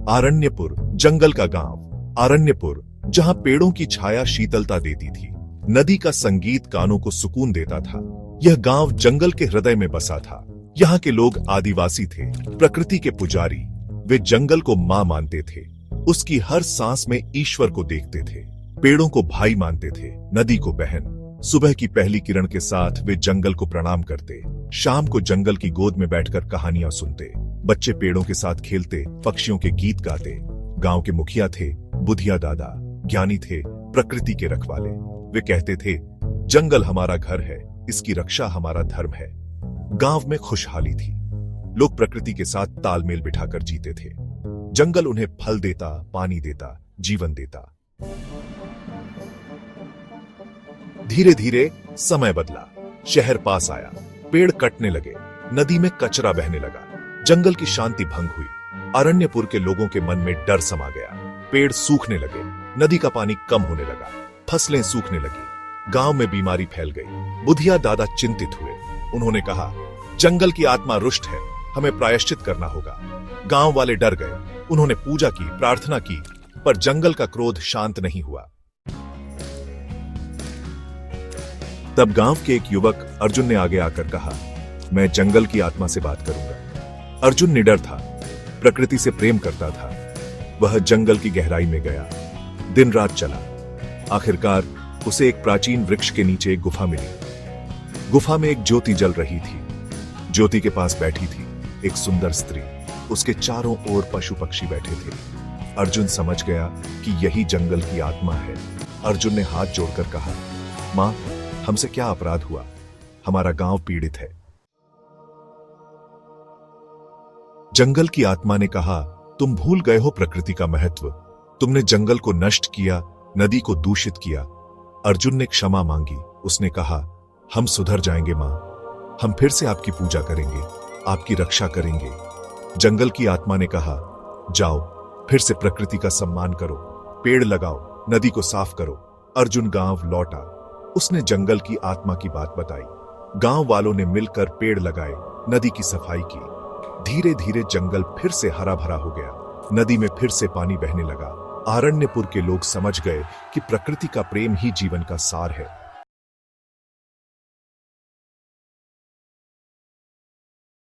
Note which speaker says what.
Speaker 1: आरण्यपुर, जंगल का गांव। आरण्यपुर, जहां पेड़ों की छाया शीतलता देती थी, नदी का संगीत कानों को सुकून देता था। यह गांव जंगल के हृदय में बसा था। यहाँ के लोग आदिवासी थे, प्रकृति के पुजारी। वे जंगल को मां मानते थे, उसकी हर सांस में ईश्वर को देखते थे। पेड़ों को भाई मानते थे, नदी को बहन। सुबह की पहली किरण के साथ वे जंगल को प्रणाम करते। शाम को जंगल की गोद में बैठकर कहानियां सुनते। बच्चे पेड़ों के साथ खेलते, पक्षियों के गीत गाते। गांव के मुखिया थे बुधिया दादा, ज्ञानी थे, प्रकृति के रखवाले। वे कहते थे, जंगल हमारा घर है, इसकी रक्षा हमारा धर्म है। गांव में खुशहाली थी। लोग प्रकृति के साथ तालमेल बिठाकर जीते थे। जंगल उन्हें फल देता, पानी देता, जीवन देता। धीरे धीरे समय बदला। शहर पास आया, पेड़ कटने लगे, नदी में कचरा बहने लगा। जंगल की शांति भंग हुई। अरण्यपुर के लोगों के मन में डर समा गया। पेड़ सूखने लगे, नदी का पानी कम होने लगा, फसलें सूखने लगी, गांव में बीमारी फैल गई। बुधिया दादा चिंतित हुए। उन्होंने कहा, जंगल की आत्मा रुष्ट है, हमें प्रायश्चित करना होगा। गांव वाले डर गए। उन्होंने पूजा की, प्रार्थना की, पर जंगल का क्रोध शांत नहीं हुआ। तब गांव के एक युवक अर्जुन ने आगे आकर कहा, मैं जंगल की आत्मा से बात करूंगा। अर्जुन निडर था, प्रकृति से प्रेम करता था। वह जंगल की गहराई में गया, दिन रात चला। आखिरकार उसे एक प्राचीन वृक्ष के नीचे एक गुफा मिली। गुफा में एक ज्योति जल रही थी। ज्योति के पास बैठी थी एक सुंदर स्त्री। उसके चारों ओर पशु पक्षी बैठे थे। अर्जुन समझ गया कि यही जंगल की आत्मा है। अर्जुन ने हाथ जोड़कर कहा, मां, हमसे क्या अपराध हुआ? हमारा गांव पीड़ित है। जंगल की आत्मा ने कहा, तुम भूल गए हो प्रकृति का महत्व। तुमने जंगल को नष्ट किया, नदी को दूषित किया। अर्जुन ने क्षमा मांगी। उसने कहा, हम सुधर जाएंगे मां, हम फिर से आपकी पूजा करेंगे, आपकी रक्षा करेंगे। जंगल की आत्मा ने कहा, जाओ, फिर से प्रकृति का सम्मान करो, पेड़ लगाओ, नदी को साफ करो। अर्जुन गांव लौटा। उसने जंगल की आत्मा की बात बताई। गांव वालों ने मिलकर पेड़ लगाए, नदी की सफाई की। धीरे धीरे जंगल फिर से हरा भरा हो गया। नदी में फिर से पानी बहने लगा। आरण्यपुर के लोग समझ गए कि प्रकृति का प्रेम ही जीवन का सार है।